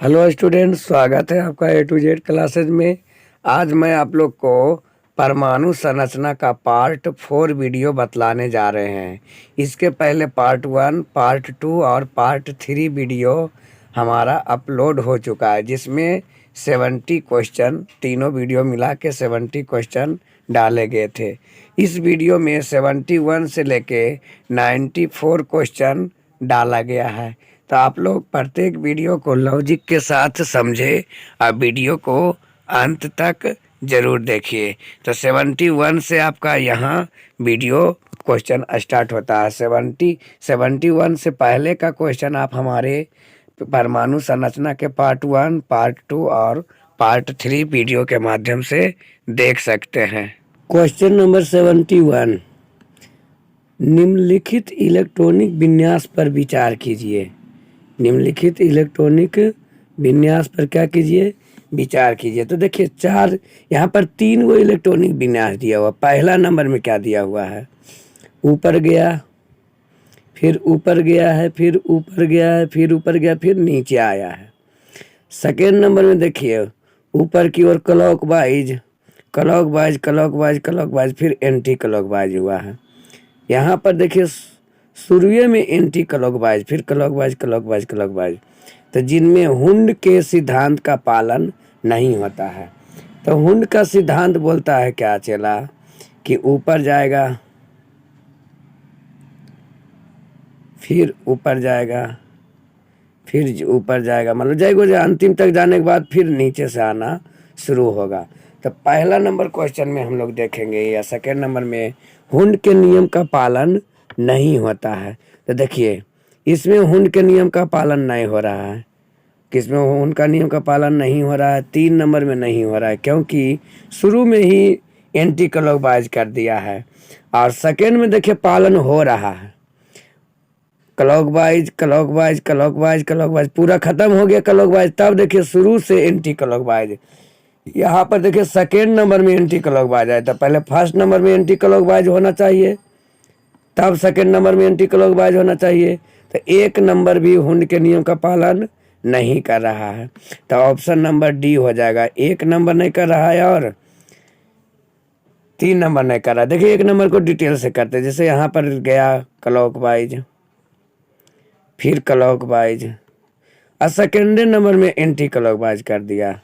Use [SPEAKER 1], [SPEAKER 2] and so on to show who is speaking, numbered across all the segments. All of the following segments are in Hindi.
[SPEAKER 1] हेलो स्टूडेंट्स, स्वागत है आपका ए टू जेड क्लासेज में। आज मैं आप लोग को परमाणु संरचना का पार्ट 4 वीडियो बतलाने जा रहे हैं। इसके पहले पार्ट 1, पार्ट 2 और पार्ट 3 वीडियो हमारा अपलोड हो चुका है, जिसमें 70 क्वेश्चन, तीनों वीडियो मिला के 70 क्वेश्चन डाले गए थे। इस वीडियो में 71 से लेके 94 क्वेश्चन डाला गया है। तो आप लोग प्रत्येक वीडियो को लॉजिक के साथ समझे और वीडियो को अंत तक जरूर देखिए। तो 71 से आपका यहाँ वीडियो क्वेश्चन स्टार्ट होता है। 71 से पहले का क्वेश्चन आप हमारे परमाणु संरचना के पार्ट 1, पार्ट 2 और पार्ट 3 वीडियो के माध्यम से देख सकते हैं। क्वेश्चन नंबर 71, निम्नलिखित इलेक्ट्रॉनिक विन्यास पर विचार कीजिए। निम्नलिखित इलेक्ट्रॉनिक विन्यास पर क्या कीजिए? विचार कीजिए। तो देखिए चार, यहाँ पर 3 गो इलेक्ट्रॉनिक विन्यास दिया हुआ। पहला नंबर में क्या दिया हुआ है? ऊपर गया, फिर ऊपर गया है, फिर ऊपर गया है, फिर ऊपर गया, फिर नीचे आया है। सेकेंड नंबर में देखिए ऊपर की ओर क्लॉकवाइज, क्लॉकवाइज, क्लॉकवाइज, क्लॉकवाइज, फिर एंटी क्लॉकवाइज हुआ है। यहाँ पर देखिए शुरू में एंटी क्लॉकवाइज, फिर क्लॉकवाइज, क्लॉकवाइज, क्लॉकवाइज, तो जिनमें हुंड के सिद्धांत का पालन नहीं होता है। तो हुंड का सिद्धांत बोलता है क्या चला कि ऊपर जाएगा, फिर ऊपर जाएगा, फिर ऊपर जाएगा, मतलब जाएगा अंतिम तक जाने के बाद फिर नीचे से आना शुरू होगा। तो पहला नंबर क्वेश्चन में हम लोग देखेंगे या सेकेंड नंबर में हुंड के नियम का पालन नहीं होता है। तो देखिए इसमें हुंड के नियम का पालन नहीं हो रहा है। किसमें हुंड का नियम का पालन नहीं हो रहा है? 3 नंबर में नहीं हो रहा है, क्योंकि शुरू में ही एंटी क्लॉकवाइज कर दिया है। और सेकेंड में देखिए पालन हो रहा है, क्लॉकवाइज, क्लॉकवाइज, क्लॉकवाइज, क्लॉकवाइज, पूरा खत्म हो गया क्लॉकवाइज। तब देखिए शुरू से एंटी क्लॉकवाइज। यहाँ पर देखिए सेकेंड नंबर में एंटी क्लॉकवाइज आया था। पहले फर्स्ट नंबर में एंटी क्लॉकवाइज होना चाहिए, तब सेकेंड नंबर में एंटी क्लॉकवाइज होना चाहिए। तो 1 नंबर भी हुंड के नियम का पालन नहीं कर रहा है। तो ऑप्शन नंबर डी हो जाएगा। 1 नंबर नहीं कर रहा है और 3 नंबर नहीं कर रहा है। देखिए 1 नंबर को डिटेल से करते, जैसे यहाँ पर गया क्लॉकवाइज, फिर क्लॉकवाइज, और सेकेंड नंबर में एंटी क्लॉकवाइज कर दिया।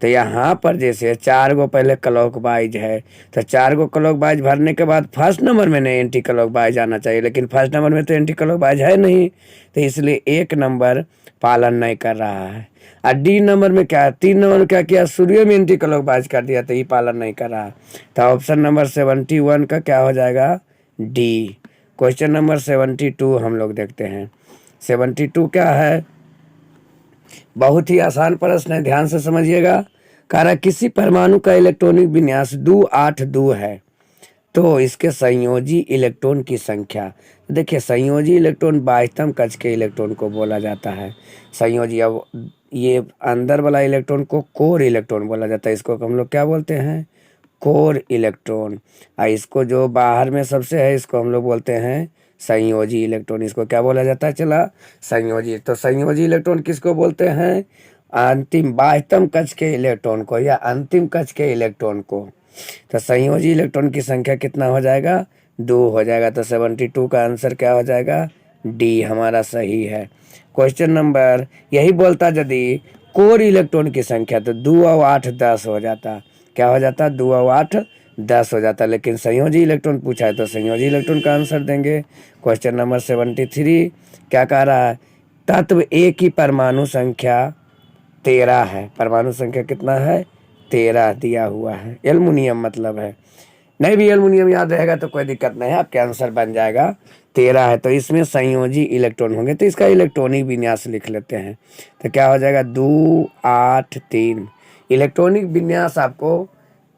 [SPEAKER 1] तो यहाँ पर जैसे 4 गो पहले क्लॉकवाइज है, तो 4 गो क्लॉकवाइज भरने के बाद फर्स्ट नंबर में नहीं एंटी क्लॉकवाइज आना चाहिए, लेकिन फर्स्ट नंबर में तो एंटी क्लॉकवाइज है नहीं, तो इसलिए 1 नंबर पालन नहीं कर रहा है। और डी नंबर में क्या, 3 नंबर में क्या किया? शुरू में एंटी क्लॉकवाइज कर दिया, तो ये पालन नहीं कर रहा। तो ऑप्शन नंबर 71 का क्या हो जाएगा? डी। क्वेश्चन नंबर 72 हम लोग देखते हैं। 72 क्या है? बहुत ही आसान प्रश्न है, ध्यान से समझिएगा। कह रहा किसी परमाणु का इलेक्ट्रॉनिक विन्यास 282 है, तो इसके संयोजी इलेक्ट्रॉन की संख्या। देखिए संयोजी इलेक्ट्रॉन बाह्यतम कक्ष के इलेक्ट्रॉन को बोला जाता है संयोजी। अब ये अंदर वाला इलेक्ट्रॉन को कोर इलेक्ट्रॉन बोला जाता है। इसको हम लोग क्या बोलते हैं? Core electron. और इसको जो बाहर में सबसे है, इसको हम लोग बोलते हैं संयोजी इलेक्ट्रॉन। इसको क्या बोला जाता है? चला संयोजी। तो संयोजी इलेक्ट्रॉन किसको बोलते हैं? अंतिम बाह्यतम कक्ष के इलेक्ट्रॉन को या अंतिम कक्ष के इलेक्ट्रॉन को। तो संयोजी इलेक्ट्रॉन की संख्या कितना हो जाएगा? 2 हो जाएगा। तो 72 का आंसर क्या हो जाएगा? डी हमारा सही है। क्वेश्चन नंबर यही बोलता यदि कोर इलेक्ट्रॉन की संख्या, तो 2 और 8 10 हो जाता। क्या हो जाता? 2 और 8 10 हो जाता, लेकिन संयोजी इलेक्ट्रॉन पूछा है तो संयोजी इलेक्ट्रॉन का आंसर देंगे। क्वेश्चन नंबर 73 क्या कह रहा है? तत्व ए की परमाणु संख्या 13 है। परमाणु संख्या कितना है? 13 दिया हुआ है। एल्युमिनियम मतलब है, नहीं भी एल्युमिनियम याद रहेगा तो कोई दिक्कत नहीं है, आपके आंसर बन जाएगा 13 है। तो इसमें संयोजी इलेक्ट्रॉन होंगे, तो इसका इलेक्ट्रॉनिक विन्यास लिख लेते हैं। तो क्या हो जाएगा? 2 8 3। इलेक्ट्रॉनिक विन्यास आपको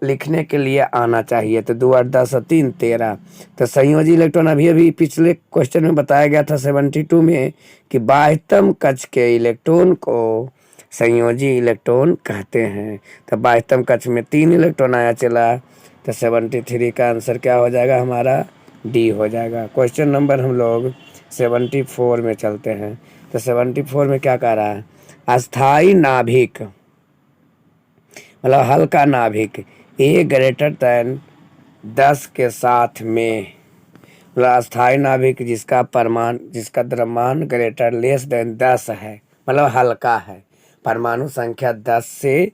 [SPEAKER 1] लिखने के लिए आना चाहिए। तो 2 8 10 और 3 13। तो संयोजी इलेक्ट्रॉन अभी अभी पिछले क्वेश्चन में बताया गया था 72 में कि बाह्यतम कक्ष के इलेक्ट्रॉन को संयोजी इलेक्ट्रॉन कहते हैं। तो बाह्यतम कक्ष में 3 इलेक्ट्रॉन आया चला। तो 73 का आंसर क्या हो जाएगा? हमारा डी हो जाएगा। क्वेश्चन नंबर हम लोग 74 में चलते हैं। तो 74 में क्या कह रहा है? अस्थाई नाभिक मतलब हल्का नाभिक ए ग्रेटर दैन 10 के साथ में, मतलब अस्थाई नाभिक जिसका द्रव्यमान ग्रेटर लेस देन 10 है, मतलब हल्का है, परमाणु संख्या 10 से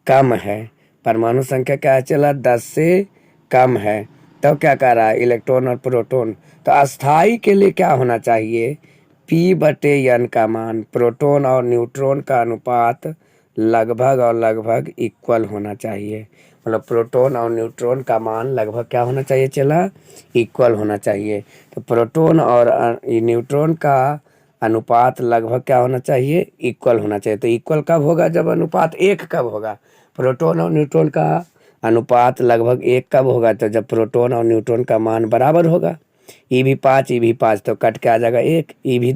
[SPEAKER 1] कम है। परमाणु संख्या क्या चला 10 से कम है। तो क्या कह रहा है इलेक्ट्रॉन और प्रोटॉन। तो अस्थाई के लिए क्या होना चाहिए P/N का मान, प्रोटॉन और न्यूट्रॉन का अनुपात लगभग और लगभग इक्वल होना चाहिए। मतलब प्रोटॉन और न्यूट्रॉन का मान लगभग क्या होना चाहिए चला इक्वल होना चाहिए। तो प्रोटॉन और न्यूट्रॉन का अनुपात लगभग क्या होना चाहिए इक्वल होना चाहिए। तो इक्वल कब होगा जब अनुपात 1 कब होगा, प्रोटॉन और न्यूट्रॉन का अनुपात लगभग 1 कब होगा, तो जब प्रोटॉन और न्यूट्रॉन का मान बराबर होगा। ई भी 5 तो कट के आ जाएगा 1, ई भी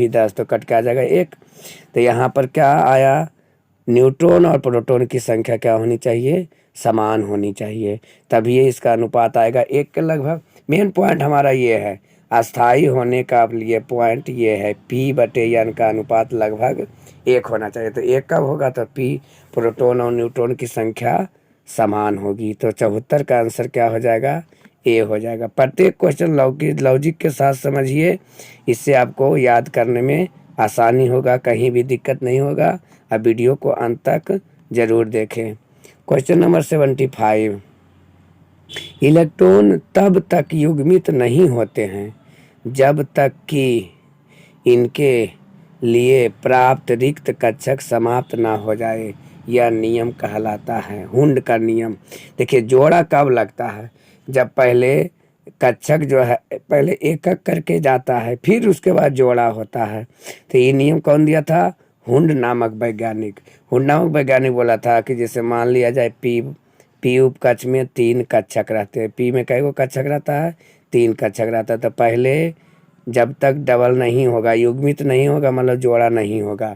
[SPEAKER 1] 10 तो कट के आ जाएगा 1। तो यहाँ पर क्या आया न्यूट्रॉन और प्रोटॉन की संख्या क्या होनी चाहिए समान होनी चाहिए, तभी इसका अनुपात आएगा 1 के लगभग। मेन पॉइंट हमारा ये है अस्थाई होने का लिए पॉइंट ये है P/N का अनुपात लगभग 1 होना चाहिए। तो 1 कब होगा तो P प्रोटॉन और न्यूट्रॉन की संख्या समान होगी। तो 74 का आंसर क्या हो जाएगा ए हो जाएगा। प्रत्येक क्वेश्चन लॉजिक के साथ समझिए, इससे आपको याद करने में आसानी होगा, कहीं भी दिक्कत नहीं होगा। अब वीडियो को अंत तक जरूर देखें। क्वेश्चन नंबर 75, इलेक्ट्रॉन तब तक युग्मित नहीं होते हैं जब तक कि इनके लिए प्राप्त रिक्त कक्षक समाप्त ना हो जाए। यह नियम कहलाता है हुंड का नियम। देखिए जोड़ा कब लगता है जब पहले कक्षक जो है पहले एक एक करके जाता है फिर उसके बाद जोड़ा होता है। तो ये नियम कौन दिया था हुंड नामक वैज्ञानिक। हुंड नामक वैज्ञानिक बोला था कि जैसे मान लिया जाए पी उपकक्ष में 3 कक्षक रहते हैं। पी में कई गो कक्षक रहता है 3 कक्षक रहता है। तो पहले जब तक डबल नहीं होगा युग्मित नहीं होगा मतलब जोड़ा नहीं होगा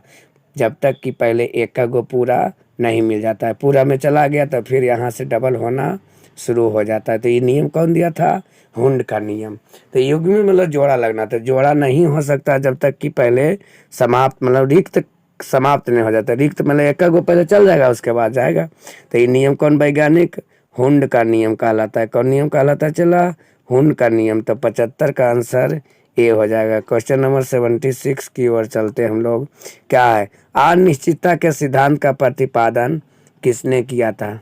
[SPEAKER 1] जब तक कि पहले एक का गो पूरा नहीं मिल जाता है। पूरा में चला गया तो फिर यहाँ से डबल होना शुरू हो जाता है। तो ये नियम कौन दिया था हुंड का नियम। तो युग्मित मतलब जोड़ा लगना, तो जोड़ा नहीं हो सकता जब तक कि पहले समाप्त मतलब रिक्त समाप्त नहीं हो जाता। रिक्त मतलब एक का गो पहले चल जाएगा उसके बाद जाएगा। तो ये नियम कौन वैज्ञानिक हुंड का नियम कहलाता है। कौन नियम कहलाता है चला हुंड का नियम। तो 75 का आंसर ए हो जाएगा। क्वेश्चन नंबर 76 की ओर चलते हम लोग। क्या है अनिश्चितता के सिद्धांत का प्रतिपादन किसने किया था।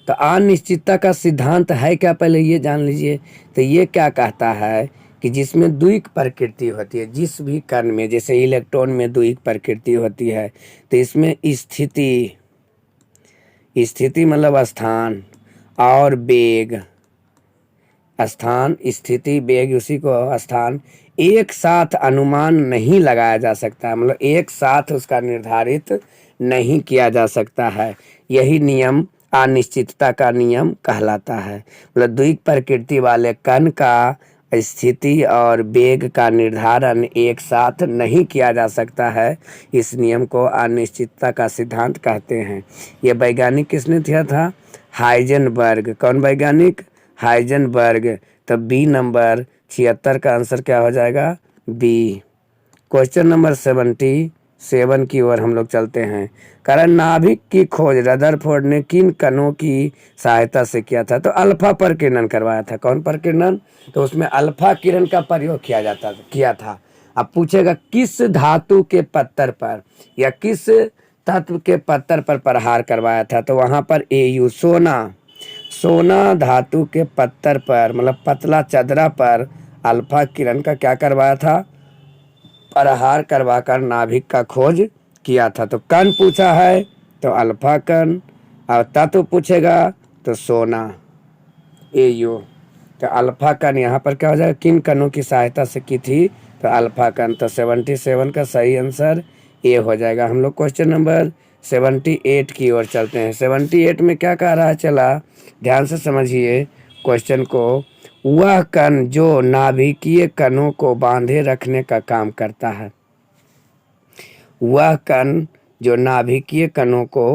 [SPEAKER 1] तो अनिश्चितता का सिद्धांत है क्या पहले ये जान लीजिए। तो ये क्या कहता है कि जिसमें द्विक प्रकृति होती है जिस भी कण में, जैसे इलेक्ट्रॉन में द्विक प्रकृति होती है तो इसमें स्थिति मतलब स्थान और वेग, स्थान स्थिति वेग उसी को स्थान एक साथ अनुमान नहीं लगाया जा सकता, मतलब एक साथ उसका निर्धारित नहीं किया जा सकता है। यही नियम अनिश्चितता का नियम कहलाता है। मतलब द्विक प्रकृति वाले कण का स्थिति और वेग का निर्धारण एक साथ नहीं किया जा सकता है। इस नियम को अनिश्चितता का सिद्धांत कहते हैं। ये वैज्ञानिक किसने दिया था हाइजेनबर्ग। कौन वैज्ञानिक हाइजेनबर्ग। तो बी नंबर 76 का आंसर क्या हो जाएगा बी। क्वेश्चन नंबर 77 की ओर हम लोग चलते हैं। कारण नाभिक की खोज रदरफोर्ड ने किन कणों की सहायता से किया था। तो अल्फा प्रकीर्णन करवाया था। कौन प्रकीर्णन, तो उसमें अल्फा किरण का प्रयोग किया था। अब पूछेगा किस धातु के पत्थर पर या किस तत्व के पत्थर पर प्रहार करवाया था। तो वहां पर एयू सोना धातु के पत्थर पर मतलब पतला चदरा पर अल्फा किरण का क्या करवाया था प्रहार करवाकर नाभिक का खोज किया था। तो कण पूछा है तो अल्फा कण और तत्व पूछेगा तो सोना एयू। तो अल्फा कण यहाँ पर क्या हो जाएगा किन कणों की सहायता से की थी तो अल्फा कण। तो 77 का सही आंसर ए हो जाएगा। हम लोग क्वेश्चन नंबर 78 की ओर चलते हैं। 78 में क्या कह रहा है चला ध्यान से समझिए क्वेश्चन को। वह कण जो नाभिकीय कणों को बांधे रखने का काम करता है। वह कण जो नाभिकीय कणों को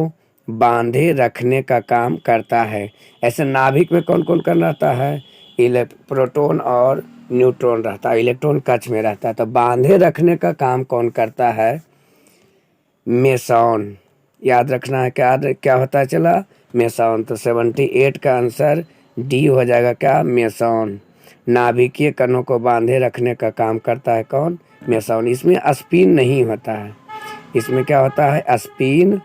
[SPEAKER 1] बांधे रखने का काम करता है। ऐसे नाभिक में कौन कौन कण रहता है प्रोटॉन और न्यूट्रॉन रहता है। इलेक्ट्रॉन कक्ष में रहता है। तो बांधे रखने का काम कौन करता है मेसॉन, याद रखना है क्या क्या होता है चला, मेसॉन। तो 78 का आंसर डी हो जाएगा क्या, मेसॉन। नाभिकीय कणों को बांधे रखने का काम करता है कौन, मेसॉन। इसमें स्पिन नहीं होता है, इसमें क्या होता है, स्पिन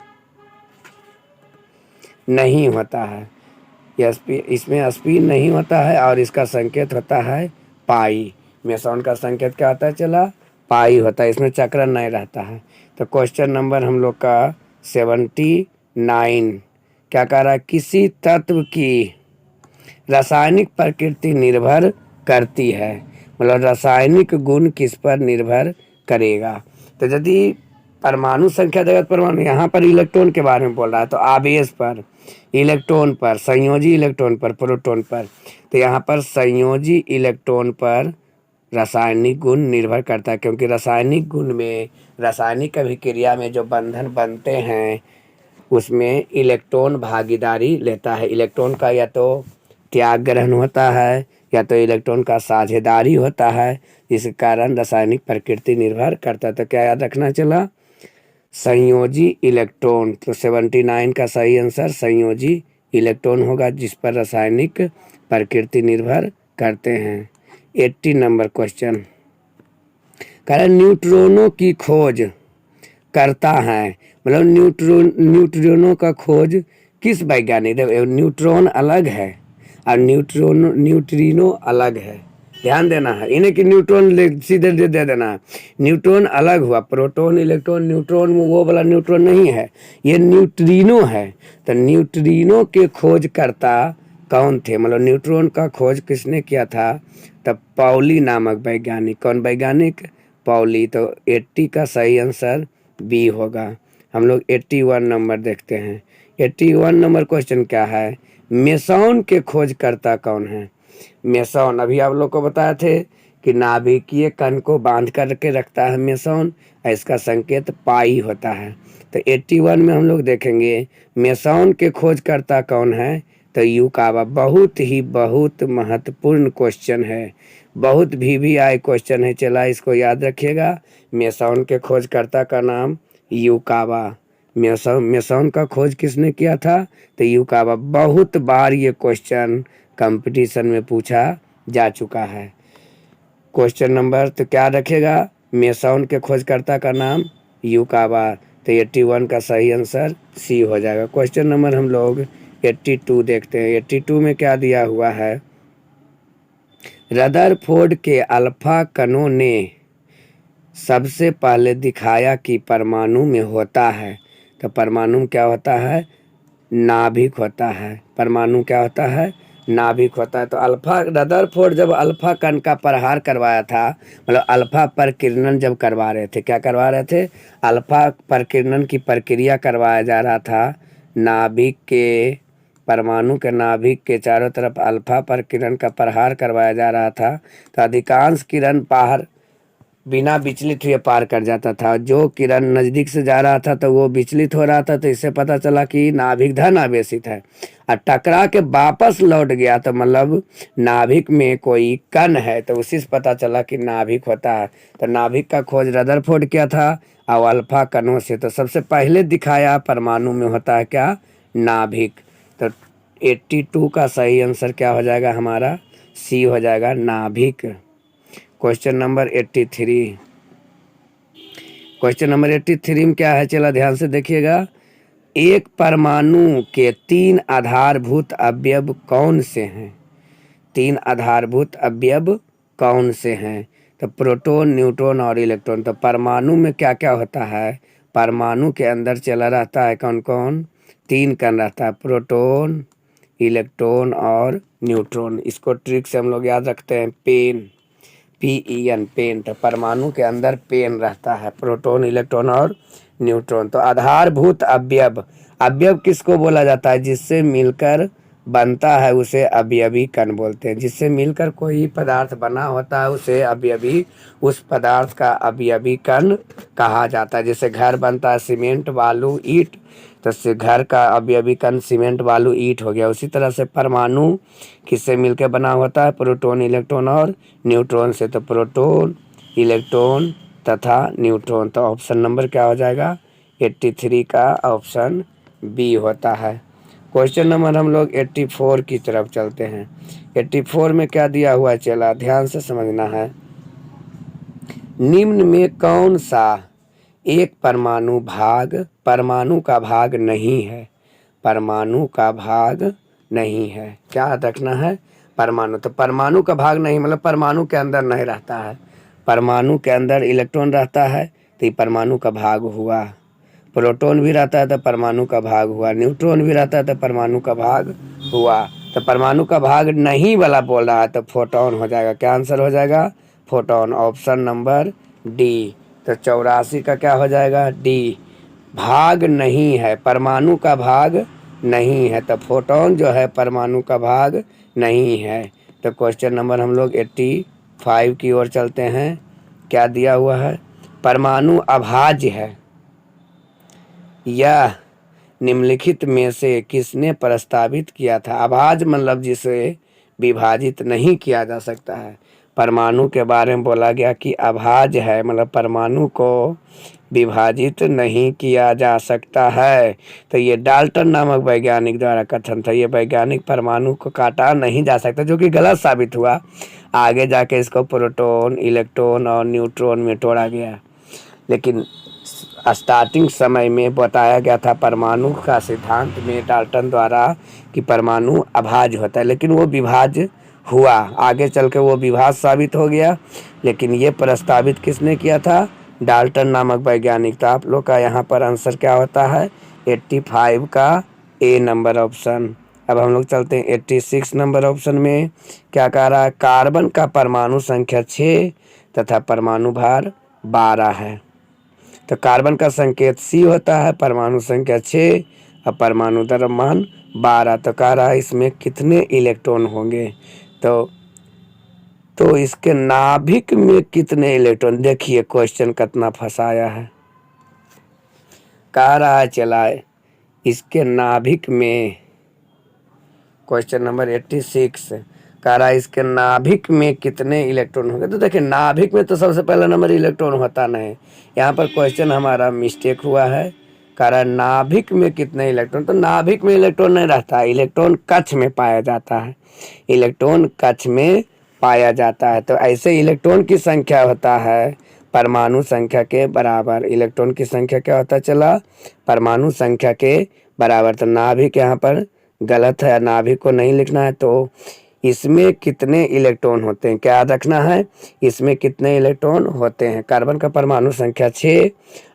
[SPEAKER 1] नहीं होता है, इसमें स्पिन नहीं होता है और इसका संकेत होता है पाई। मेसॉन का संकेत क्या होता है चला, पाई होता है, इसमें चक्रण नहीं रहता है। तो क्वेश्चन नंबर हम लोग का 79 क्या कह रहा है, किसी तत्व की रासायनिक प्रकृति निर्भर करती है, मतलब रासायनिक गुण किस पर निर्भर करेगा। तो यदि परमाणु संख्या देगा, परमाणु यहाँ पर इलेक्ट्रॉन के बारे में बोल रहा है, तो आवेश पर, इलेक्ट्रॉन पर, संयोजी इलेक्ट्रॉन पर, प्रोटॉन पर। तो यहाँ पर संयोजी इलेक्ट्रॉन पर रासायनिक गुण निर्भर करता है, क्योंकि रासायनिक गुण में, रासायनिक अभिक्रिया में जो बंधन बनते हैं उसमें इलेक्ट्रॉन भागीदारी लेता है। इलेक्ट्रॉन का या तो त्याग ग्रहण होता है या तो इलेक्ट्रॉन का साझेदारी होता है, जिसके कारण रासायनिक प्रकृति निर्भर करता है। तो क्या याद रखना चला, संयोजी इलेक्ट्रॉन। तो 79 का सही आंसर संयोजी इलेक्ट्रॉन होगा, जिस पर रासायनिक प्रकृति निर्भर करते हैं। 80 नंबर क्वेश्चन कह रहा है न्यूट्रॉनों की खोज करता है, मतलब न्यूट्रॉनों का खोज किस वैज्ञानिक, न्यूट्रॉन अलग है और न्यूट्रिनो अलग है, ध्यान देना है। इन्हें कि न्यूट्रॉन सीधे दे देना है, न्यूट्रॉन अलग हुआ, प्रोटॉन इलेक्ट्रॉन न्यूट्रॉन वो वाला न्यूट्रॉन नहीं है, ये न्यूट्रिनो है। तो न्यूट्रिनो के खोज करता कौन थे, मतलब न्यूट्रॉन का खोज किसने किया था, तब पाउली नामक वैज्ञानिक। कौन वैज्ञानिक, पाउली। तो 80 का सही आंसर बी होगा। हम लोग 81 नंबर देखते हैं। 81 नंबर क्वेश्चन क्या है, मेसॉन के खोजकर्ता कौन है। मेसॉन अभी आप लोग को बताए थे कि नाभिकीय कण को बांध करके रखता है मेसॉन, इसका संकेत पाई होता है। तो 81 में हम लोग देखेंगे मेसॉन के खोजकर्ता कौन है, तो युकावा। बहुत महत्वपूर्ण क्वेश्चन है, बहुत VVI क्वेश्चन है, चला इसको याद रखिएगा। मेसॉन के खोजकर्ता का नाम युकावा। मेसॉन का खोज किसने किया था, तो युकावा। बहुत बार ये क्वेश्चन कंपटीशन में पूछा जा चुका है। क्वेश्चन नंबर तो क्या रखेगा, मेसॉन के खोजकर्ता का नाम युकावा। तो 81 का सही आंसर सी हो जाएगा। क्वेश्चन नंबर हम लोग 82 देखते हैं। 82 में क्या दिया हुआ है, रदरफोर्ड के अल्फा कणों ने सबसे पहले दिखाया कि परमाणु में होता है। तो परमाणु में क्या होता है, नाभिक होता है। परमाणु क्या होता है, नाभिक होता है। तो अल्फा, रदरफोर्ड जब अल्फा कण का प्रहार करवाया था, मतलब अल्फा प्रकीर्णन जब करवा रहे थे, क्या करवा रहे थे, अल्फा प्रकीर्णन की प्रक्रिया करवाया जा रहा था। नाभिक के, परमाणु के नाभिक के चारों तरफ अल्फा प्रकीर्णन का प्रहार करवाया जा रहा था। तो अधिकांश किरण बाहर बिना विचलित हुए पार कर जाता था। जो किरण नज़दीक से जा रहा था तो वो विचलित हो रहा था, तो इससे पता चला कि नाभिक धन आवेशित है। और टकरा के वापस लौट गया तो मतलब नाभिक में कोई कण है, तो उसी से पता चला कि नाभिक होता है। तो नाभिक का खोज रदरफोर्ड किया था और अल्फा कणों से। तो सबसे पहले दिखाया परमाणु में होता है क्या, नाभिक। तो 82 का सही आंसर क्या हो जाएगा हमारा, सी हो जाएगा, नाभिक। Question number 83। क्वेश्चन नंबर 83 में क्या है, चला ध्यान से देखिएगा। एक परमाणु के 3 आधारभूत अवयव कौन से हैं, 3 आधारभूत अवयव कौन से हैं, तो प्रोटॉन, न्यूट्रॉन और इलेक्ट्रॉन। तो परमाणु में क्या क्या होता है, परमाणु के अंदर चला रहता है कौन कौन, 3 कण रहता है, प्रोटॉन, इलेक्ट्रॉन और न्यूट्रॉन। इसको ट्रिक से हम लोग याद रखते हैं, पेन, PEN, पेन। तो परमाणु के अंदर पेन रहता है, प्रोटॉन, इलेक्ट्रॉन और न्यूट्रॉन। तो आधारभूत अवयव, अवयव किसको बोला जाता है, जिससे मिलकर बनता है उसे अवयवी कण बोलते हैं। जिससे मिलकर कोई पदार्थ बना होता है उसे अवयवी, उस पदार्थ का अवयवी कण कहा जाता है। जैसे घर बनता है सीमेंट बालू ईंट, तो घर का अवयवी कण सीमेंट बालू ईंट हो गया। उसी तरह से परमाणु किससे मिलकर बना होता है, प्रोटॉन, इलेक्ट्रॉन और न्यूट्रॉन से। तो प्रोटॉन, इलेक्ट्रॉन तथा न्यूट्रॉन। तो ऑप्शन नंबर क्या हो जाएगा, 83 का ऑप्शन बी होता है। क्वेश्चन नंबर हम लोग 84 की तरफ चलते हैं। 84 में क्या दिया हुआ है चला, ध्यान से समझना है। निम्न में कौन सा एक परमाणु का भाग नहीं है? परमाणु का भाग नहीं है, क्या रखना है? परमाणु। तो परमाणु का भाग नहीं मतलब परमाणु के अंदर नहीं रहता है। परमाणु के अंदर इलेक्ट्रॉन रहता है तो ये परमाणु का भाग हुआ। प्रोटॉन भी रहता है तो परमाणु का भाग हुआ। न्यूट्रॉन भी रहता है तो परमाणु का भाग हुआ। तो परमाणु का भाग नहीं वाला बोल रहा है तो फोटोन हो जाएगा। क्या आंसर हो जाएगा? Photon, option number D. तो 84 का क्या हो जाएगा? डी। भाग नहीं है, परमाणु का भाग नहीं है, तो फोटोन जो है परमाणु का भाग नहीं है। तो क्वेश्चन नंबर हम लोग 85 की ओर चलते हैं। क्या दिया हुआ है? परमाणु अभाज्य है। यह निम्नलिखित में से किसने प्रस्तावित किया था? अभाज्य मतलब जिसे विभाजित नहीं किया जा सकता है। परमाणु के बारे में बोला गया कि अभाज्य है मतलब परमाणु को विभाजित नहीं किया जा सकता है। तो ये डाल्टन नामक वैज्ञानिक द्वारा कथन था। ये वैज्ञानिक परमाणु को काटा नहीं जा सकता, जो कि गलत साबित हुआ। आगे जाके इसको प्रोटॉन, इलेक्ट्रॉन और न्यूट्रॉन में तोड़ा गया। लेकिन स्टार्टिंग समय में बताया गया था परमाणु का सिद्धांत में डाल्टन द्वारा कि परमाणु अभाज्य होता है, लेकिन वो विभाज्य हुआ। आगे चल के वो विभाज्य साबित हो गया। लेकिन ये प्रस्तावित किसने किया था? डाल्टन नामक वैज्ञानिक। तो आप लोग का यहाँ पर आंसर क्या होता है? 85 का ए नंबर ऑप्शन। अब हम लोग चलते हैं 86 नंबर ऑप्शन में। क्या कह रहा है? कार्बन का परमाणु संख्या 6 तथा परमाणु भार 12 है। तो कार्बन का संकेत सी होता है, परमाणु संख्या 6 और परमाणु द्रव्यमान 12। तो कह रहा है इसमें कितने इलेक्ट्रॉन होंगे? तो इसके नाभिक में कितने इलेक्ट्रॉन? देखिए क्वेश्चन कितना फंसाया है। कह रहा है चला इसके नाभिक में, क्वेश्चन नंबर 86 कह रहा है इसके नाभिक में कितने इलेक्ट्रॉन होंगे। तो देखिए नाभिक में तो सबसे पहला नंबर इलेक्ट्रॉन होता नहीं। यहाँ पर क्वेश्चन हमारा मिस्टेक हुआ है। कह रहा है नाभिक में कितने इलेक्ट्रॉन। तो नाभिक में इलेक्ट्रॉन नहीं रहता है, इलेक्ट्रॉन कक्ष में पाया जाता है। इलेक्ट्रॉन कक्ष में पाया जाता है। तो ऐसे इलेक्ट्रॉन की संख्या होता है परमाणु संख्या के बराबर। इलेक्ट्रॉन की संख्या क्या होता चला? परमाणु संख्या के बराबर। तो नाभिक यहाँ पर गलत है, नाभिक को नहीं लिखना है। तो इसमें कितने इलेक्ट्रॉन होते हैं क्या रखना है? इसमें कितने इलेक्ट्रॉन होते हैं? कार्बन का परमाणु संख्या 6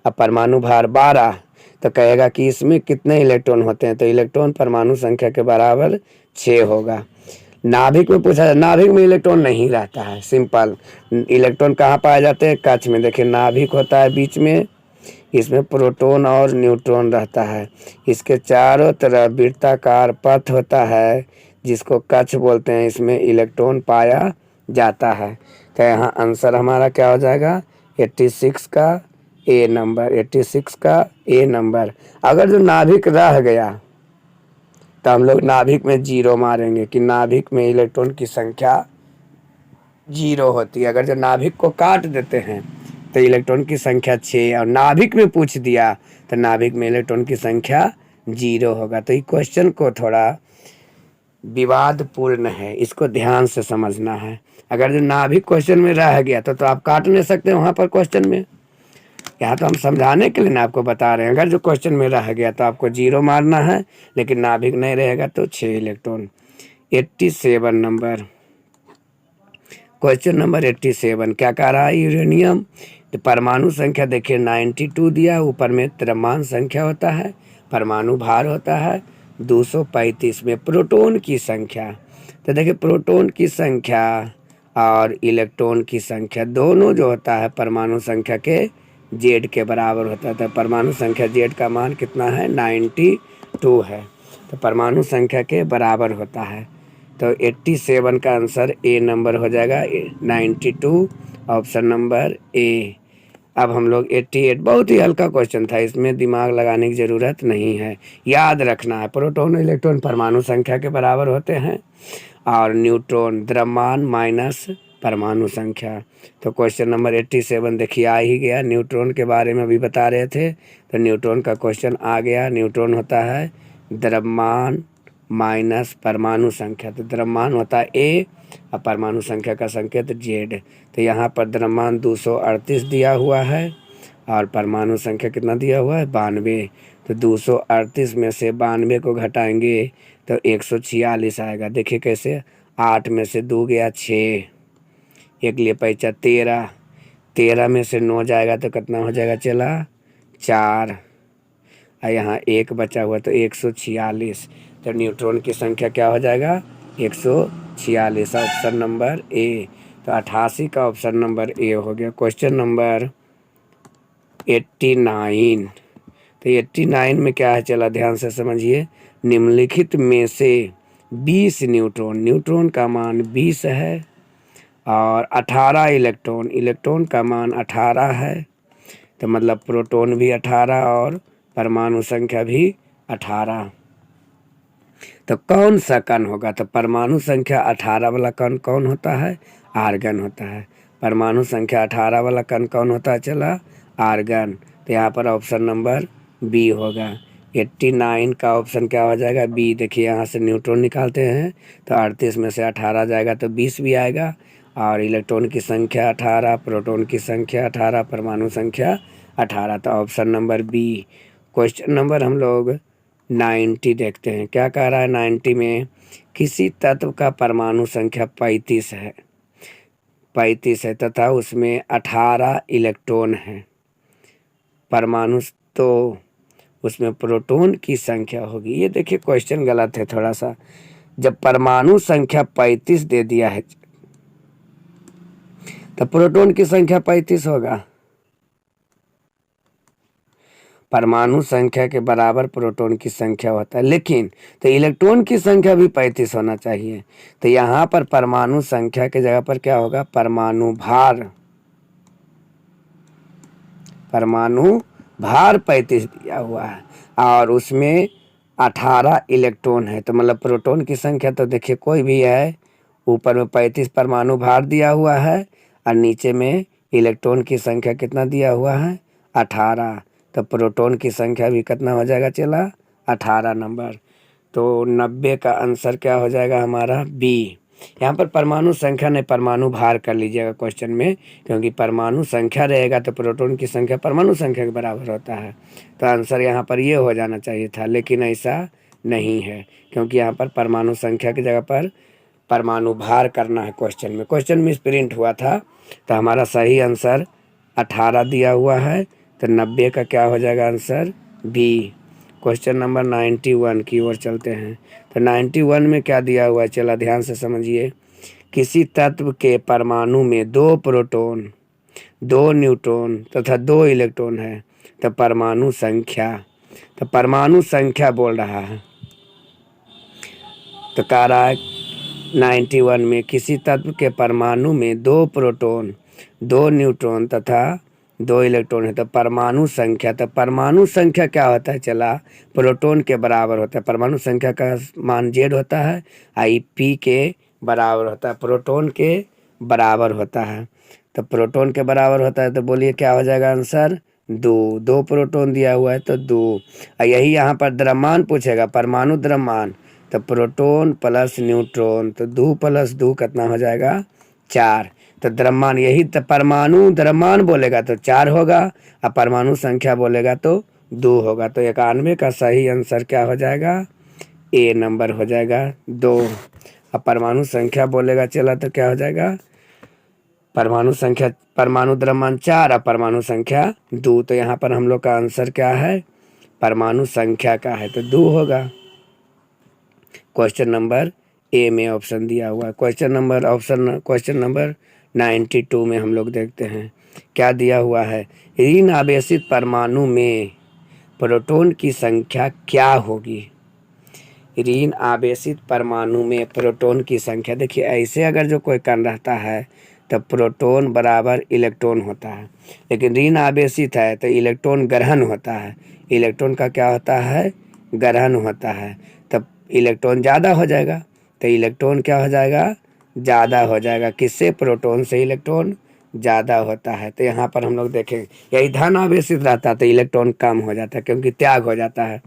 [SPEAKER 1] और परमाणु भार 12। तो कहेगा कि इसमें कितने इलेक्ट्रॉन होते हैं? तो इलेक्ट्रॉन परमाणु संख्या के बराबर 6 होगा। नाभिक में पूछा जाए, नाभिक में इलेक्ट्रॉन नहीं रहता है, सिंपल। इलेक्ट्रॉन कहाँ पाए जाते हैं? कक्ष में। देखिए नाभिक होता है बीच में, इसमें प्रोटॉन और न्यूट्रॉन रहता है। इसके चारों तरफ वृत्ताकार पथ होता है जिसको कक्ष बोलते हैं। इसमें इलेक्ट्रॉन पाया जाता है। तो यहाँ आंसर हमारा क्या हो जाएगा? 86 का ए नंबर। 86 का ए नंबर। अगर जो नाभिक रह गया तो हम लोग नाभिक में 0 मारेंगे कि नाभिक में इलेक्ट्रॉन की संख्या 0 होती है। अगर जो नाभिक को काट देते हैं तो इलेक्ट्रॉन की संख्या 6 और नाभिक में पूछ दिया तो नाभिक में इलेक्ट्रॉन की संख्या 0 होगा। तो ये क्वेश्चन को थोड़ा विवादपूर्ण है, इसको ध्यान से समझना है। अगर जो नाभिक क्वेश्चन में रह गया तो आप काट नहीं सकते वहाँ पर क्वेश्चन में। यहाँ तो हम समझाने के लिए ना आपको बता रहे हैं। अगर जो क्वेश्चन में रह गया तो आपको 0 मारना है, लेकिन नाभिक नहीं रहेगा तो 6 इलेक्ट्रॉन। 87 नंबर, क्वेश्चन नंबर 87 क्या कह रहा है? यूरेनियम। तो परमाणु संख्या देखिए 92 दिया, ऊपर में द्रव्यमान संख्या होता है, परमाणु भार होता है 235 में। प्रोटॉन की संख्या, तो देखिए प्रोटॉन की संख्या और इलेक्ट्रॉन की संख्या दोनों जो होता है परमाणु संख्या के जेड के बराबर होता है। तो परमाणु संख्या जेड का मान कितना है? 92 है। तो परमाणु संख्या के बराबर होता है। तो 87 का आंसर ए नंबर हो जाएगा, 92, ऑप्शन नंबर ए। अब हम लोग 88, बहुत ही हल्का क्वेश्चन था, इसमें दिमाग लगाने की ज़रूरत नहीं है। याद रखना है प्रोटॉन इलेक्ट्रॉन परमाणु संख्या के बराबर होते हैं और न्यूट्रॉन द्रव्यमान माइनस परमाणु संख्या। तो क्वेश्चन नंबर 87 देखिए आ ही गया। न्यूट्रॉन के बारे में अभी बता रहे थे, तो न्यूट्रॉन का क्वेश्चन आ गया। न्यूट्रॉन होता है द्रव्यमान माइनस परमाणु संख्या। तो द्रव्यमान होता है ए और परमाणु संख्या का संकेत जेड। तो यहाँ पर द्रव्यमान 238 दिया हुआ है और परमाणु संख्या कितना दिया हुआ है 92। तो 238 में से 92 को घटाएंगे तो 146 आएगा। देखिए कैसे, 8 में से 2 गया 6, एक लिए पैंचा 13, 13 में से 9 जाएगा तो कितना हो जाएगा चला 4, और यहाँ 1 बचा हुआ तो 146। तो न्यूट्रॉन की संख्या क्या हो जाएगा 146, ऑप्शन नंबर ए। तो 88 का ऑप्शन नंबर ए हो गया। Question number 89। तो 89 में क्या है चला ध्यान से समझिए। निम्नलिखित में से 20 न्यूट्रॉन, न्यूट्रॉन का मान 20 है और 18 इलेक्ट्रॉन, इलेक्ट्रॉन का मान 18 है। तो मतलब प्रोटॉन भी 18 और परमाणु संख्या भी 18। तो कौन सा कण होगा? तो परमाणु संख्या 18 वाला कण कौन होता है? आर्गन होता है। परमाणु संख्या 18 वाला कण कौन होता है चला आर्गन। तो यहाँ पर ऑप्शन नंबर बी होगा। 89 का ऑप्शन क्या हो जाएगा बी। देखिए यहाँ से न्यूट्रॉन निकालते हैं तो 38 में से 18 जाएगा तो 20 भी आएगा, और इलेक्ट्रॉन की संख्या 18, प्रोटॉन की संख्या 18, परमाणु संख्या 18। तो option number B. Question number हम लोग 90 देखते हैं। क्या कह रहा है 90 में? किसी तत्व का परमाणु संख्या 35 है, 35 है तथा उसमें 18 इलेक्ट्रॉन है। परमाणु तो उसमें प्रोटॉन की संख्या होगी। ये देखिए क्वेश्चन गलत है थोड़ा सा। जब परमाणु संख्या 35 दे दिया है तो प्रोटॉन की संख्या 35 होगा। परमाणु संख्या के बराबर प्रोटॉन की संख्या होता है, लेकिन तो इलेक्ट्रॉन की संख्या भी 35 होना चाहिए। तो यहाँ पर परमाणु संख्या के जगह पर क्या होगा परमाणु भार, परमाणु भार 35 दिया हुआ है और उसमें 18 इलेक्ट्रॉन है। तो मतलब प्रोटॉन की संख्या तो देखिए कोई भी है, ऊपर में 35 परमाणु भार दिया हुआ है और नीचे में इलेक्ट्रॉन की संख्या कितना दिया हुआ है 18। तो प्रोटॉन की संख्या भी कितना हो जाएगा चला 18 नंबर। तो 90 का आंसर क्या हो जाएगा हमारा बी। यहाँ पर परमाणु संख्या ने परमाणु भार कर लीजिएगा क्वेश्चन में, क्योंकि परमाणु संख्या रहेगा तो प्रोटॉन की संख्या परमाणु संख्या के बराबर होता है। तो आंसर यहाँ पर ये हो जाना चाहिए था, लेकिन ऐसा नहीं है, क्योंकि यहाँ पर परमाणु संख्या की जगह पर परमाणु भार करना है क्वेश्चन में। क्वेश्चन में प्रिंट हुआ था तो हमारा सही आंसर 18 दिया हुआ है। तो 90 का क्या हो जाएगा आंसर बी। क्वेश्चन नंबर 91 की ओर चलते हैं। तो 91 में क्या दिया हुआ है चला ध्यान से समझिए। किसी तत्व के परमाणु में 2 प्रोटॉन, 2 न्यूट्रॉन तथा 2 इलेक्ट्रॉन है। तो परमाणु संख्या, तो परमाणु संख्या बोल रहा है। तो कह रहा है 91 में किसी तत्व के परमाणु में 2 प्रोटॉन, 2 न्यूट्रॉन तथा 2 इलेक्ट्रॉन है। तो परमाणु संख्या, तो परमाणु संख्या क्या होता है चला प्रोटॉन के बराबर होता है। परमाणु संख्या का मान जेड होता है, आई पी के बराबर होता है, प्रोटॉन के बराबर होता है। तो प्रोटॉन के बराबर होता है तो बोलिए क्या हो जाएगा आंसर 2। 2 प्रोटॉन दिया हुआ है तो 2। और यही यहाँ पर द्रव्यमान पूछेगा, परमाणु द्रव्यमान। तो प्रोटॉन प्लस न्यूट्रॉन तो 2 प्लस 2 कितना हो जाएगा 4। तो द्रव्यमान, यही तो परमाणु द्रव्यमान बोलेगा तो 4 होगा और परमाणु संख्या बोलेगा तो 2 होगा। तो 91 का सही आंसर क्या हो जाएगा ए नंबर हो जाएगा 2। और परमाणु संख्या बोलेगा चला तो क्या हो जाएगा परमाणु संख्या, परमाणु द्रव्यमान 4 और परमाणु संख्या 2। तो यहाँ पर हम लोग का आंसर क्या है परमाणु संख्या का है तो 2 होगा। क्वेश्चन नंबर ए में ऑप्शन दिया हुआ है। क्वेश्चन नंबर 92 में हम लोग देखते हैं क्या दिया हुआ है। ऋण आवेशित परमाणु में प्रोटॉन की संख्या क्या होगी? ऋण आवेशित परमाणु में प्रोटॉन की संख्या, देखिए ऐसे अगर जो कोई कण रहता है तो प्रोटॉन बराबर इलेक्ट्रॉन होता है, लेकिन ऋण आवेशित है तो इलेक्ट्रॉन ग्रहण होता है। इलेक्ट्रॉन का क्या होता है ग्रहण होता है, तब इलेक्ट्रॉन ज़्यादा हो जाएगा। तो इलेक्ट्रॉन क्या हो जाएगा ज़्यादा हो जाएगा, किससे? प्रोटॉन से इलेक्ट्रॉन ज़्यादा होता है। तो यहाँ पर हम लोग देखें यही धन आवेशित रहता है तो इलेक्ट्रॉन कम हो जाता है क्योंकि त्याग हो जाता है।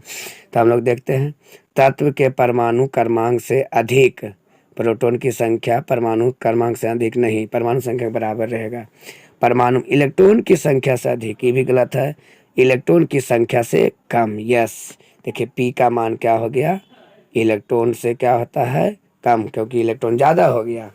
[SPEAKER 1] तो हम लोग देखते हैं तत्व के परमाणु क्रमांक से अधिक प्रोटॉन की संख्या परमाणु क्रमांक से अधिक नहीं, परमाणु संख्या के बराबर रहेगा। परमाणु इलेक्ट्रॉन की संख्या से अधिक, ये भी गलत है, इलेक्ट्रॉन की संख्या से कम। यस, देखिए पी का मान क्या हो गया? इलेक्ट्रॉन से क्या होता है? कम, क्योंकि इलेक्ट्रॉन ज़्यादा हो गया।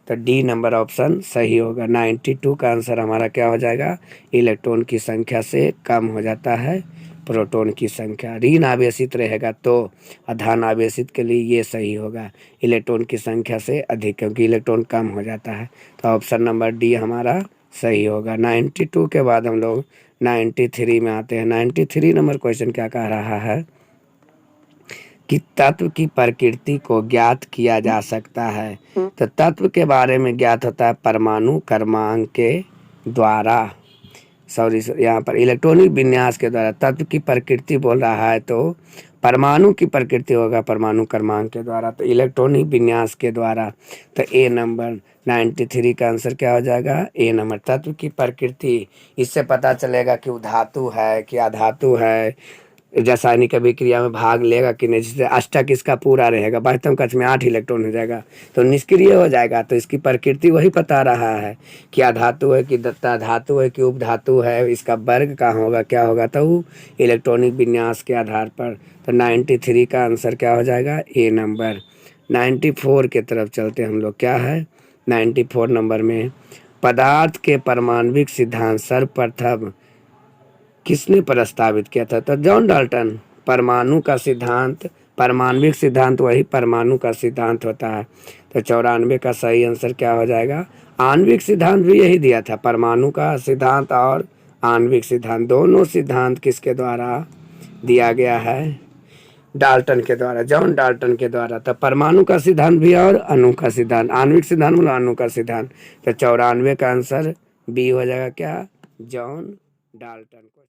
[SPEAKER 1] तो डी नंबर ऑप्शन सही होगा। 92 का आंसर हमारा क्या हो जाएगा? इलेक्ट्रॉन की संख्या से कम हो जाता है प्रोटॉन की संख्या। ऋण आवेशित रहेगा तो, धन आवेशित के लिए ये सही होगा, इलेक्ट्रॉन की संख्या से अधिक, क्योंकि इलेक्ट्रॉन कम हो जाता है। तो ऑप्शन नंबर डी हमारा सही होगा। 92 के बाद हम लोग 93 में आते हैं। 93 नंबर क्वेश्चन क्या कह रहा है कि तत्व की प्रकृति को ज्ञात किया जा सकता है। तो तत्व के बारे में ज्ञात होता है परमाणु क्रमांक के द्वारा, सॉरी यहाँ पर इलेक्ट्रॉनिक विन्यास के द्वारा। तत्व की प्रकृति बोल रहा है तो परमाणु की प्रकृति होगा परमाणु क्रमांक के द्वारा, तो इलेक्ट्रॉनिक विन्यास के द्वारा। तो ए नंबर 93 का आंसर क्या हो जाएगा? ए नंबर। तत्व की प्रकृति, इससे पता चलेगा कि वो धातु है कि अधातु है, रासायनिक अभिक्रिया में भाग लेगा कि नहीं। जैसे अष्टक इसका पूरा रहेगा, वास्तव कक्ष में 8 इलेक्ट्रॉन हो जाएगा तो निष्क्रिय हो जाएगा। तो इसकी प्रकृति वही बता रहा है कि अधातु है कि दत्ता धातु है कि उपधातु है, इसका वर्ग कहाँ होगा, क्या होगा, तो वो इलेक्ट्रॉनिक विन्यास के आधार पर। तो 93 का आंसर क्या हो जाएगा? ए नंबर। 94 के तरफ चलते हम लोग। क्या है 94 नंबर में? पदार्थ के परमाणविक सिद्धांत सर्वप्रथम किसने प्रस्तावित किया था? तो जॉन डाल्टन। परमाणु का सिद्धांत, परमाणविक सिद्धांत वही परमाणु का सिद्धांत होता है। तो 94 का सही आंसर क्या हो जाएगा? आणविक सिद्धांत भी यही दिया था, परमाणु का सिद्धांत और आणविक सिद्धांत, दोनों सिद्धांत किसके द्वारा दिया गया है? डाल्टन के द्वारा, जॉन डाल्टन के द्वारा। तो परमाणु का सिद्धांत भी और अणु का सिद्धांत, आणविक सिद्धांत मतलब अणु का सिद्धांत। तो 94 का आंसर बी हो जाएगा क्या? जॉन डाल्टन को।